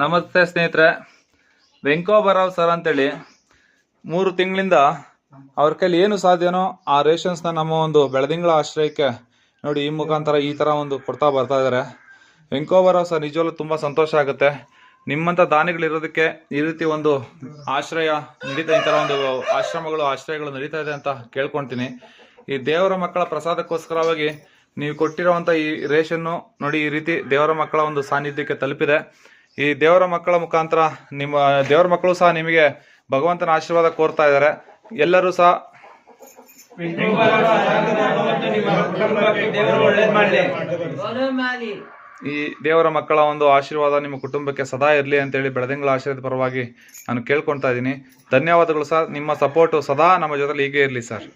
ನಮಸ್ತೆ ಸ್ನೇಹಿತರೆ, ವೆಂಕೋಬರಾವ್ ಸರ್ ಅಂತೇಳಿ 3 ತಿಂಗಳಿಂದ ಅವ್ರ ಕೈಲಿ ಏನು ಸಾಧ್ಯನೋ ಆ ರೇಷನ್ಸ್ನ ನಮ್ಮ ಒಂದು ಬೆಳದಿಂಗಳ ಆಶ್ರಯಕ್ಕೆ ನೋಡಿ ಈ ಮುಖಾಂತರ ಈ ಥರ ಒಂದು ಕೊಡ್ತಾ ಬರ್ತಾ ಇದ್ದಾರೆ. ವೆಂಕೋಬರಾವ್ ಸರ್ ನಿಜವಲ್ಲೂ ತುಂಬ ಸಂತೋಷ ಆಗುತ್ತೆ. ನಿಮ್ಮಂಥ ದಾನಿಗಳಿರೋದಕ್ಕೆ ಈ ರೀತಿ ಒಂದು ಆಶ್ರಯ ನಡೀತಾ, ಈ ಥರ ಒಂದು ಆಶ್ರಯಗಳು ನಡೀತಾ ಇದೆ ಅಂತ ಕೇಳ್ಕೊಳ್ತೀನಿ. ಈ ದೇವರ ಮಕ್ಕಳ ಪ್ರಸಾದಕ್ಕೋಸ್ಕರವಾಗಿ ನೀವು ಕೊಟ್ಟಿರುವಂಥ ಈ ರೇಷನ್ನು ನೋಡಿ ಈ ರೀತಿ ದೇವರ ಮಕ್ಕಳ ಒಂದು ಸಾನ್ನಿಧ್ಯಕ್ಕೆ ತಲುಪಿದೆ. ಈ ದೇವರ ಮಕ್ಕಳ ಮುಖಾಂತರ ನಿಮ್ಮ ದೇವರ ಮಕ್ಕಳು ಸಹ ನಿಮಗೆ ಭಗವಂತನ ಆಶೀರ್ವಾದ ಕೋರ್ತಾ ಇದ್ದಾರೆ. ಎಲ್ಲರೂ ಸಹ ಈ ದೇವರ ಮಕ್ಕಳ ಒಂದು ಆಶೀರ್ವಾದ ನಿಮ್ಮ ಕುಟುಂಬಕ್ಕೆ ಸದಾ ಇರಲಿ ಅಂತೇಳಿ ಬೆಳದಿಂಗಳ ಆಶ್ರಯದ ಪರವಾಗಿ ನಾನು ಕೇಳ್ಕೊಳ್ತಾ ಇದ್ದೀನಿ. ಧನ್ಯವಾದಗಳು ಸರ್. ನಿಮ್ಮ ಸಪೋರ್ಟು ಸದಾ ನಮ್ಮ ಜೊತೆಲಿ ಹೀಗೆ ಇರಲಿ ಸರ್.